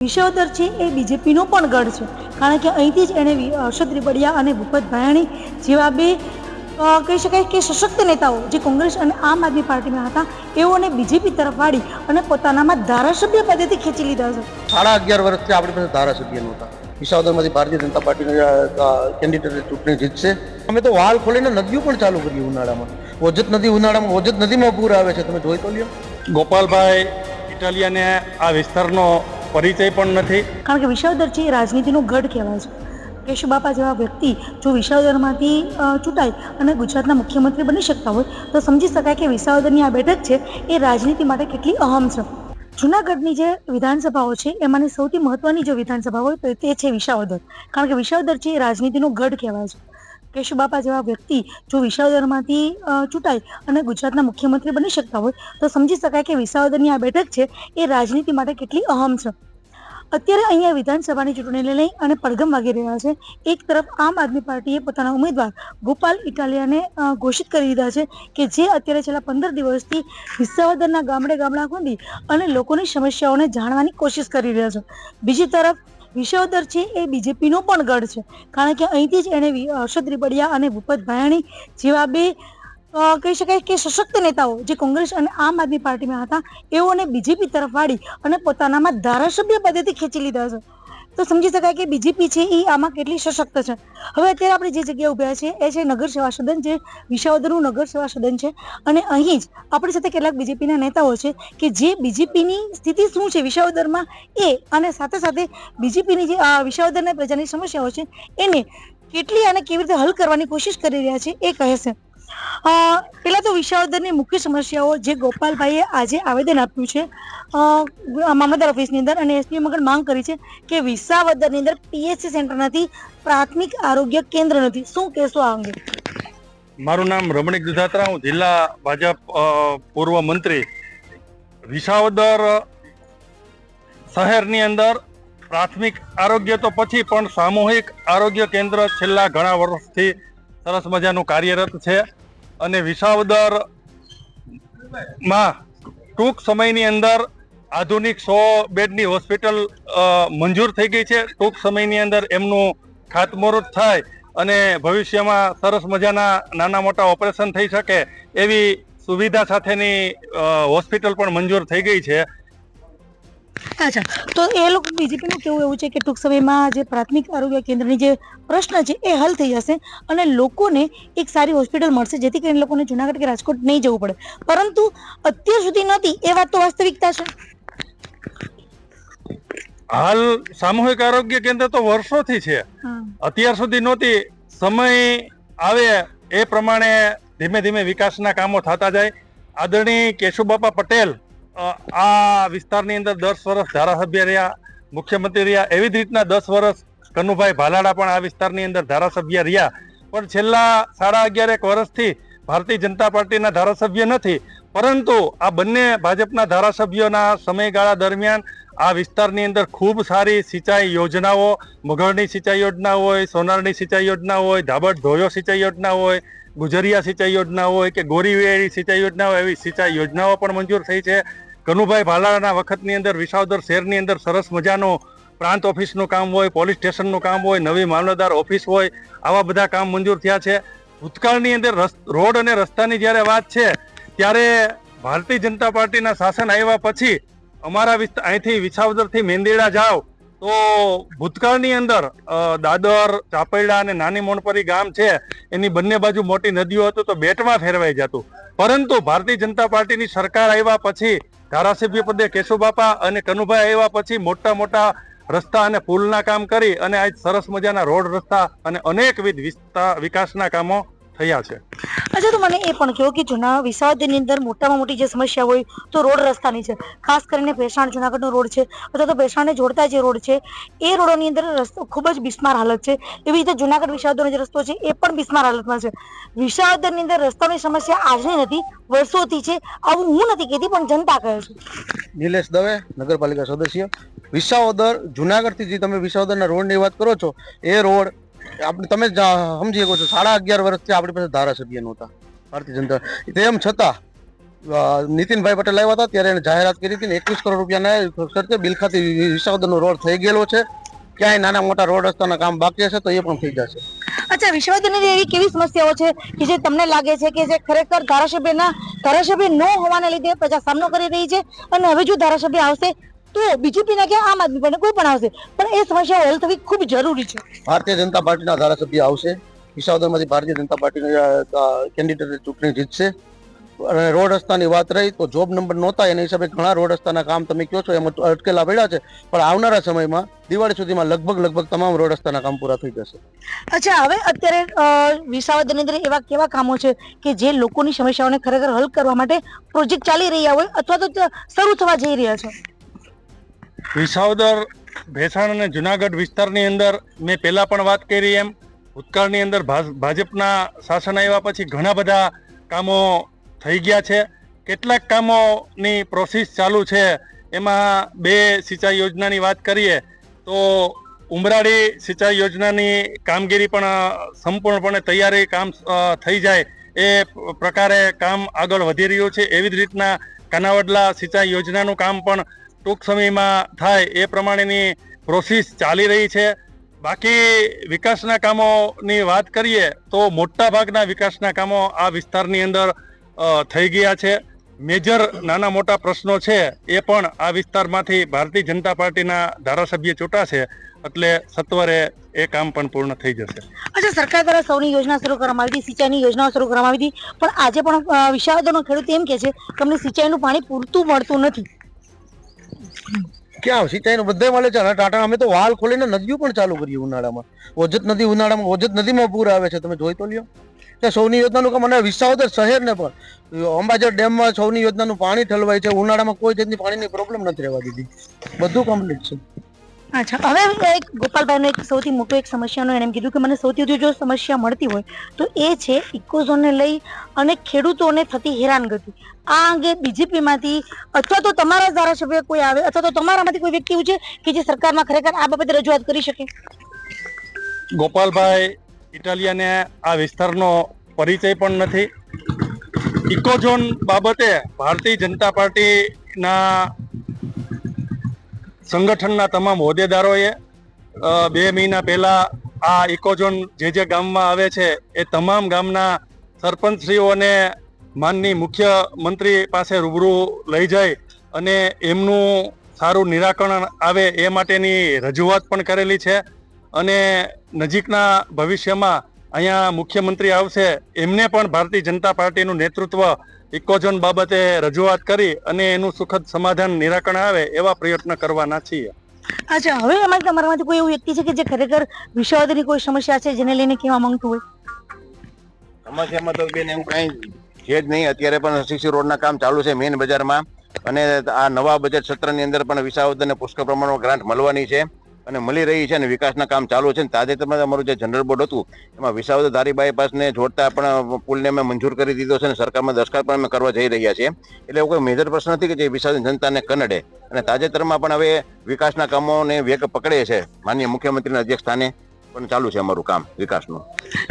વિસાવદર છે એ બીજેપીનો પણ ગઢ છે, કારણ કે અહીંથી જ એણે હર્ષદ રીબડિયા અને ભૂપત ભાયાણી જેવા બે કહી શકાય કે સશક્ત નેતાઓ જે કોંગ્રેસ અને આમ આદમી પાર્ટીમાં હતા એઓને બીજેપી તરફ વાળી અને પોતાનામાં ધારાસભ્ય પદેથી ખેંચી લીધા છે. 11.5 વર્ષથી આપણી પાસે ધારાસભ્ય નહોતા. વિસાવદરમાંથી ભારતીય જનતા પાર્ટીના કેન્ડિડેટ ચૂંટણી જીતશે. અમે તો વાલ ખોલીને નદીઓ પણ ચાલુ કરી ઉનાળામાં. ઓજત નદી ઉનાળામાં ઓજત નદીમાં પૂર આવે છે, તમે જોઈ તો લ્યો. ગોપાલભાઈ ઇટાલિયાને આ વિસ્તારનો પરિચય પણ નથી, કારણ કે વિસાવદર છે એ રાજનીતિનો ગઢ કહેવાય છે. કેશુબાપા જેવા વ્યક્તિ જો વિસાવદરમાંથી ચૂંટાય અને ગુજરાતના મુખ્યમંત્રી બની શકતા હોય તો સમજી શકાય કે વિસાવદરની આ બેઠક છે એ રાજનીતિ માટે કેટલી અહમ છે. જૂનાગઢની જે વિધાનસભાઓ છે એમાંની સૌથી મહત્વની જો વિધાનસભા હોય તો તે છે વિસાવદર, કારણ કે વિસાવદર છે એ રાજનીતિનો ગઢ કહેવાય છે. કેશુબાપા જેવા વ્યક્તિ જો વિસાવદરમાંથી ચૂંટાય અને ગુજરાતના મુખ્યમંત્રી બની શકતા હોય તો સમજી શકાય કે વિસાવદરની આ બેઠક છે એ રાજનીતિ માટે કેટલી અહમ છે. અત્યારે અહીંયા વિધાનસભાની ચૂંટણીને લઈ અને પડઘમ વાગી રહ્યા છે. એક તરફ આમ આદમી પાર્ટીએ પોતાના ઉમેદવાર ગોપાલ ઇટાલિયાને ઘોષિત કરી દીધા છે કે જે અત્યારે છેલ્લા 15 દિવસથી વિસાવદરના ગામડા ખોદી અને લોકોની સમસ્યાઓને જાણવાની કોશિશ કરી રહ્યા છે. બીજી તરફ વિસાવદર છે એ બીજેપીનો પણ ગઢ છે, કારણ કે અહીંથી જ એણે હર્ષદ રીબડિયા અને ભૂપત ભાયાણી જેવા બે કહી શકાય કે સશક્ત નેતાઓ જે કોંગ્રેસ અને આમ આદમી પાર્ટીમાં હતા એઓને બીજેપી તરફ વાળી અને પોતાનામાં ધારાસભ્ય પદેથી ખેંચી લીધા છે. તો સમજી શકાય કે બીજેપી છે એ આમાં કેટલી સશક્ત છે. હવે અત્યારે આપણે જે જગ્યાએ ઉભ્યા છે એ છે નગર સેવા સદન, જે વિસાવદરનું નગર સેવા સદન છે. અને અહીં જ આપણી સાથે કેટલાક બીજેપીના નેતાઓ છે કે જે બીજેપીની સ્થિતિ શું છે વિસાવદરમાં એ અને સાથે સાથે બીજેપીની જે વિસાવદરના પ્રજાની સમસ્યાઓ છે એને કેટલી અને કેવી રીતે હલ કરવાની કોશિશ કરી રહ્યા છે એ કહે છે. પેલા તો વિસાવદરની મુખ્ય સમસ્યાઓ જે ગોપાલભાઈએ આજે આવેદન આપ્યું છે મામલતદાર ઓફિસની અંદર અને એસપી મગર માંગ કરી છે કે વિસાવદરની અંદર પીએચસી સેન્ટર નથી, પ્રાથમિક આરોગ્ય કેન્દ્ર નથી. શું કહેશો આ અંગે? મારું નામ રમણીક દુધાત્રા, હું જિલ્લા ભાજપ પૂર્વ મંત્રી. વિસાવદર શહેરની અંદર પ્રાથમિક આરોગ્ય તો પછી પણ સામૂહિક આરોગ્ય કેન્દ્ર છેલ્લા ઘણા વર્ષથી સરસ મજાનું કાર્યરત છે અને વિસાવદર માં ટૂંક સમયની અંદર આધુનિક 100 બેડની હોસ્પિટલ મંજૂર થઈ ગઈ છે. ટૂંક સમયની અંદર એમનું ખાતમુહૂર્ત થાય અને ભવિષ્યમાં સરસ મજાના નાના મોટા ઓપરેશન થઈ શકે એવી સુવિધા સાથેની હોસ્પિટલ પણ મંજૂર થઈ ગઈ છે. અચ્છા, તો એ લોકો બીજેપીનું કેવું એવું છે કે ટૂંક સમયમાં જે પ્રાથમિક આરોગ્ય કેન્દ્રની જે પ્રશ્ન છે એ હલ થઈ જશે અને લોકોને એક સારી હોસ્પિટલ મળશે જેથી કરીને લોકોને જુનાગઢ કે રાજકોટ નહીં જવું પડે, પરંતુ અત્યાર સુધી નથી એ વાત તો વાસ્તવિકતા છે. હાલ સામૂહિક આરોગ્ય કેન્દ્ર તો વર્ષોથી છે, અત્યાર સુધી નહોતી. સમય આવે એ પ્રમાણે ધીમે ધીમે વિકાસના કામો થતા જાય. આદરણીય કેશુબાપા પટેલ આ વિસ્તારની અંદર 10 વર્ષ ધારાસભ્ય રહ્યા, મુખ્યમંત્રી રહ્યા. એવી જ રીતના 10 વર્ષ કનુભાઈ ભાલાડા પણ આ વિસ્તારની અંદર ધારાસભ્ય રહ્યા, પણ છેલ્લા 11.5 વર્ષથી ભારતીય જનતા પાર્ટીના ધારાસભ્ય નથી. પરંતુ આ બંને ભાજપના ધારાસભ્યોના સમયગાળા દરમિયાન આ વિસ્તારની અંદર ખૂબ સારી સિંચાઈ યોજનાઓ, મગળની સિંચાઈ યોજના હોય, સોનારની સિંચાઈ યોજના હોય, ધાબડ ધોયો સિંચાઈ યોજના હોય, ગુજરિયા સિંચાઈ યોજના હોય કે ગોરીવેરી સિંચાઈ યોજના હોય, એવી સિંચાઈ યોજનાઓ પણ મંજૂર થઈ છે. કનુભાઈ ભાલાળાના વખતની અંદર વિસાવદર શહેરની અંદર સરસ મજાનું પ્રાંત ઓફિસનું કામ હોય, પોલીસ સ્ટેશનનું કામ હોય, નવી મામલતદાર ઓફિસ હોય, આવા બધા કામ મંજૂર થયા છે. ભૂતકાળની અંદર રોડ અને રસ્તાની જ્યારે વાત છે ત્યારે ભારતીય જનતા પાર્ટીના શાસન આવ્યા પછી અમારા અહીંથી વિસાવદરથી મેંદીડા જાઓ તો ભૂતકાળની અંદર દાદર, ચાપૈડા અને નાની મોણપરી ગામ છે એની બંને બાજુ મોટી નદીઓ હતું તો બેટમાં ફેરવાઈ જતું. પરંતુ ભારતીય જનતા પાર્ટીની સરકાર આવ્યા પછી ધારાસભ્ય પદે કેશુબાપા અને કનુભાઈ આવ્યા પછી મોટા રસ્તા અને પુલના કામ કરી અને આજ સરસ મજાના રોડ રસ્તા અને અનેકવિધ વિકાસના કામો થયા છે. અચ્છા, તો મને એ પણ કહો કે વિસાવદરની અંદર મોટામાં મોટી જે સમસ્યા હોય તો રોડ રસ્તાની છે. ખાસ કરીને ભેસાણ જુનાગઢનો રોડ છે અથવા તો ભેસાણને જોડતા જે રોડ છે એ રોડોની અંદર રસ્તો ખૂબ જ બિસ્માર હાલત છે. એવી રીતે જુનાગઢ વિસાવદરનો જે રસ્તો છે એ પણ બિસ્માર હાલતમાં છે. વિસાવદરની અંદર રસ્તાની સમસ્યા આજની નથી, વર્ષોથી છે. આવું હું નથી કહેતી પણ જનતા કહે છે. નિલેશ દવે, નગરપાલિકા સદસ્ય. વિસાવદર જુનાગઢથી જે તમે વિસાવદરના રોડની વાત કરો છો એ રોડ આપણે તમે સમજી શકો છો 11.5 વર્ષથી આપણી પાસે ધારાસભ્ય નહોતા ભારતીય જનતા. તેમ છતાં નીતિનભાઈ પટેલ આવ્યા હતા ત્યારે એને જાહેરાત કરી હતી ને 21 કરોડ રૂપિયાના ખર્ચે બિલખાથી વિસાવદરનો રોડ થઈ ગયેલો છે. ક્યાંય નાના મોટા રોડ રસ્તાના કામ બાકી હશે તો એ પણ થઈ જશે. અચ્છા, વિશ્વવિદ્યાલયની એવી કેવી સમસ્યાઓ છે કે જે તમને લાગે છે કે જે ખરેખર ધારાસભ્ય ન હોવાને લીધે પ્રજા સામનો કરી રહી છે, અને હવે જો ધારાસભ્ય આવશે તો બીજેપીના કે આમ આદમી પાર્ટી કોઈ પણ આવશે, પણ એ સમસ્યાઓ હલ થવી ખૂબ જરૂરી છે. ભારતીય જનતા પાર્ટીના ધારાસભ્ય આવશે. વિસાવદરમાંથી ભારતીય જનતા પાર્ટીના કેન્ડિડેટ ચૂંટણી જીતશે. અને રોડ રસ્તાની વાત રહી તો જોબ નંબર નહોતા એના હિસાબે ઘણા રોડ રસ્તાના કામ તમે કહો છો એમાં અટકેલા પડ્યા છે, પણ આવનારા સમયમાં દિવાળી સુધીમાં લગભગ તમામ રોડ રસ્તાના કામ પૂરા થઈ જશે. અચ્છા, હવે અત્યારે વિસાવદરની અંદર એવા કેવા કામો છે કે જે લોકોની સમસ્યાઓને ખરેખર હલ કરવા માટે પ્રોજેક્ટ ચાલી રહ્યા હોય અથવા તો શરૂ થવા જઈ રહ્યા છે? વિસાવદર, ભેસાણ અને જુનાગઢ વિસ્તારની અંદર મેં પહેલા પણ વાત કરી એમ ભૂતકાળની અંદર ભાજપના શાસન આવ્યા પછી ઘણા બધા કામો થઈ ગયા છે. કેટલાક કામોની પ્રોસેસ ચાલુ છે. એમાં 2 સિંચાઈ યોજનાની વાત કરીએ તો ઉમરાળી સિંચાઈ યોજનાની કામગીરી પણ સંપૂર્ણપણે તૈયારી કામ થઈ જાય એ પ્રકારે કામ આગળ વધી રહ્યું છે. એવી જ રીતના કાનાવડલા સિંચાઈ યોજનાનું કામ પણ ટૂંક સમયમાં થાય એ પ્રમાણેની પ્રોસેસ ચાલી રહી છે. બાકી વિકાસના કામોની વાત કરીએ તો મોટા ભાગના વિકાસના કામો આ વિસ્તારની અંદર થઈ ગયા છે. મેજર નાના મોટા પ્રશ્નો છે એ પણ આ વિસ્તારમાંથી ભારતીય જનતા પાર્ટીના ધારાસભ્ય ચૂંટાશે એટલે સત્વરે એ કામ પણ પૂર્ણ થઈ જશે. અચ્છા, સરકાર દ્વારા સૌની યોજના શરૂ કરવામાં આવી હતી, સિંચાઈની યોજનાઓ શરૂ કરવામાં આવી હતી, પણ આજે પણ વિસાવદરનો ખેડૂત એમ કહે છે કે અમને સિંચાઈનું પાણી પૂરતું મળતું નથી. ક્યાં સિંચાઈનું બધે મળે છે. ટાટા અમે તો વાલ ખોલીને નદીઓ પણ ચાલુ કરી ઉનાળામાં. ઓજત નદીમાં પૂર આવે છે, તમે જોઈ તો લ્યો. ત્યાં સૌની યોજનાનું કામ, અને વિસાવદર શહેરને પણ અંબાજર ડેમમાં સૌની યોજનાનું પાણી ઠલવાય છે. ઉનાળામાં કોઈ જાતની પાણીની પ્રોબ્લેમ નથી રહેવા દીધી, બધું કમ્પ્લીટ છે. અચ્છા, હવે એક ગોપાલભાઈનો એક સૌથી મોટો એક સમસ્યાનો એને એમ કીધું કે મને સૌથી વધુ જો સમસ્યા મળતી હોય તો એ છે ઇકોઝોનને લઈ અને ખેડૂતોને થતી હેરાનગતિ. આ અંગે બીજેપીમાંથી અથવા તો તમારા ધારાસભ્ય કોઈ આવે અથવા તો તમારામાંથી કોઈ વ્યક્તિ એવું છે કે જે સરકારમાં ખરેખર આ બાબતે રજૂઆત કરી શકે? ગોપાલભાઈ ઇટાલિયાને આ વિસ્તારનો પરિચય પણ નથી. ઇકોઝોન બાબતે ભારતીય જનતા પાર્ટીના સંગઠનના તમામ હોદ્દેદારોએ 2 મહિના પહેલા આ ઇકોઝોન જે ગામમાં આવે છે એ તમામ ગામના સરપંચશ્રીઓને માનની મુખ્યમંત્રી પાસે રૂબરૂ લઈ જાય અને એમનું સારું નિરાકરણ આવે એ માટેની રજૂઆત પણ કરેલી છે. અને નજીકના ભવિષ્યમાં અહીંયા મુખ્યમંત્રી આવશે એમને પણ ભારતીય જનતા પાર્ટીનું નેતૃત્વ ઇકોઝોન બાબતે રજૂઆત કરી અને એનું સુખદ સમાધાન નિરાકરણ આવે એવા પ્રયત્ન કરવાના છીએ. અચ્છા, હવે એમાં તમારામાંથી કોઈ એવું વ્યક્તિ છે કે જે ખરેખર વિસાવદરની કોઈ સમસ્યા છે જેને લઈને કહેવા માંગતું હોય? સમસ્યામાં તો બેન એવું કઈ છે જ નહીં. અત્યારે પણ સીસી રોડના કામ ચાલુ છે મેઇન બજારમાં, અને આ નવા બજેટ સત્રની અંદર પણ વિસાવદરને પુષ્કળ પ્રમાણમાં ગ્રાન્ટ મળવાની છે અને મળી રહી છે, અને વિકાસના કામ ચાલુ છે. તાજેતરમાં અમારું જે જનરલ બોર્ડ હતું એમાં વિસાવદર ધારી બાયપાસને જોડતા પણ પુલને અમે મંજૂર કરી દીધો છે અને સરકારમાં દરખાસ્ત પણ અમે કરવા જઈ રહ્યા છીએ. એટલે કોઈ મેજર પ્રશ્ન નથી કે જે વિસાવદર જનતાને કનડે. અને તાજેતરમાં પણ હવે વિકાસના કામોને વેગ પકડે છે. માનનીય મુખ્યમંત્રીના અધ્યક્ષ સ્થાને પણ ચાલુ છે અમારું કામ વિકાસનું.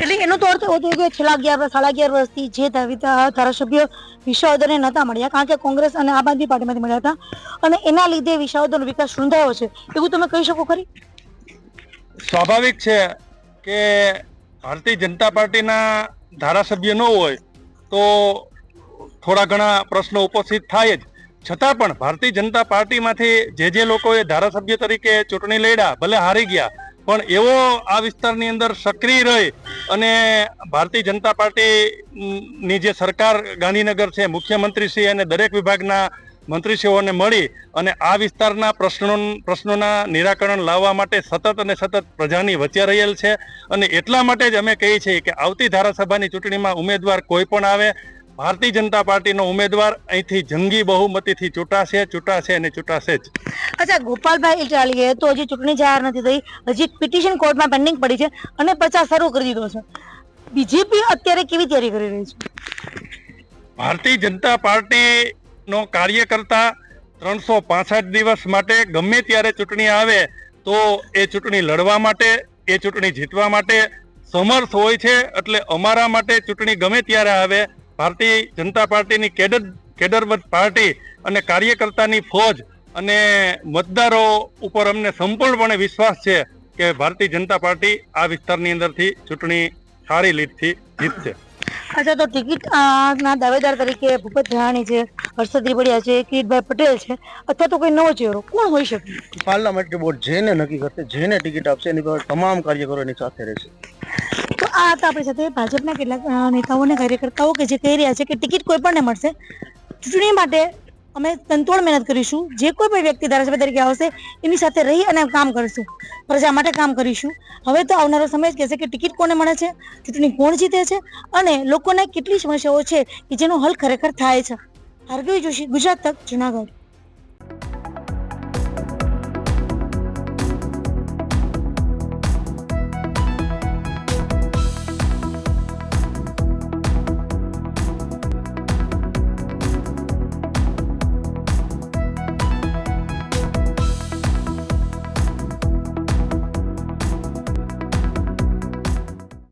એટલે એનો તો અર્થ એવો થયો કે છેલ્લા 11 વર્ષથી જે ધારાસભ્ય વિસાવદરને નહોતા મળ્યા, કારણ કે કોંગ્રેસ અને આમ આદમી પાર્ટીમાંથી મળ્યા હતા, અને એના લીધે વિસાવદરનો વિકાસ રૂંધાયો છે, એવું તમે કહી શકો ખરી? સ્વાભાવિક છે કે ભારતીય જનતા પાર્ટીના ધારાસભ્ય ન હોય તો થોડા ઘણા પ્રશ્નો ઉપસ્થિત થાય જ. છતાં પણ ભારતીય જનતા પાર્ટીમાંથી જે લોકોએ ધારાસભ્ય તરીકે ચૂંટણી લડ્યા, ભલે હારી ગયા, પણ એવો આ વિસ્તારની અંદર સક્રિય રહી અને ભારતીય જનતા પાર્ટીની જે સરકાર ગાંધીનગર છે, મુખ્યમંત્રીશ્રી અને દરેક વિભાગના મંત્રીશ્રીઓને મળી અને આ વિસ્તારના પ્રશ્નોના નિરાકરણ લાવવા માટે સતત પ્રજાની વચ્ચે રહેલ છે. અને એટલા માટે જ અમે કહીએ છીએ કે આવતી ધારાસભાની ચૂંટણીમાં ઉમેદવાર કોઈ પણ આવે, ભારતીય જનતા પાર્ટીનો ઉમેદવાર અહીંથી જંગી બહુમતીથી ચૂંટાશે અને ચૂંટાશે જ. અચ્છા, ગોપાલભાઈ ઇટાલીએ તો હજી ચૂંટણી જાહેર નથી થઈ, હજી પિટિશન કોર્ટમાં પેન્ડિંગ પડી છે અને પ્રચાર શરૂ કરી દીધો છે. બીજેપી અત્યારે કેવી તૈયારી કરી રહી છે? ભારતીય જનતા પાર્ટીનો કાર્યકર્તા 365 દિવસ માટે ગમે ત્યારે ચૂંટણી આવે તો એ ચૂંટણી લડવા માટે, એ ચૂંટણી જીતવા માટે સમર્થ હોય છે. એટલે અમારા માટે ચૂંટણી ગમે ત્યારે આવે, ભારતીય જનતા પાર્ટીની કેડર કેડરબદ્ધ પાર્ટી અને કાર્યકર્તાની ફોજ અને મતદારો ઉપર અમને સંપૂર્ણપણે વિશ્વાસ છે કે ભારતીય જનતા પાર્ટી આ વિસ્તારની અંદરથી ચૂંટણી સારી લીડથી જીતશે. અચ્છા, તો ટિકિટ ના દાવેદાર તરીકે ભૂપત જાની છે, હર્ષદ રીબડિયા છે, કિરીટભાઈ પટેલ છે, અથવા તો કોઈ નવો ચહેરો કોણ હોઈ શકે? પાર્લામેન્ટરી બોર્ડ જેને નક્કી કરશે, જેને ટિકિટ આપશે એની પર તમામ કાર્યકરો એની સાથે રહેશે. તો આ હતા આપણી સાથે ભાજપના કેટલાક નેતાઓ અને કાર્યકર્તાઓ કે જે કહી રહ્યા છે કે ટિકિટ કોઈ પણને મળશે. ચૂંટણી માટે અમે તનતોડ મહેનત કરીશું. જે કોઈ પણ વ્યક્તિ ધારાસભ્ય તરીકે આવશે એની સાથે રહી અને કામ કરીશું, પ્રજા માટે કામ કરીશું. હવે તો આવનારો સમય જ કહેશે કે ટિકિટ કોને મળે છે, ચૂંટણી કોણ જીતે છે અને લોકોને કેટલી સમસ્યાઓ છે કે જેનો હલ ખરેખર થાય છે. ભાર્ગવી જોશી, ગુજરાત તક, જુનાગઢ.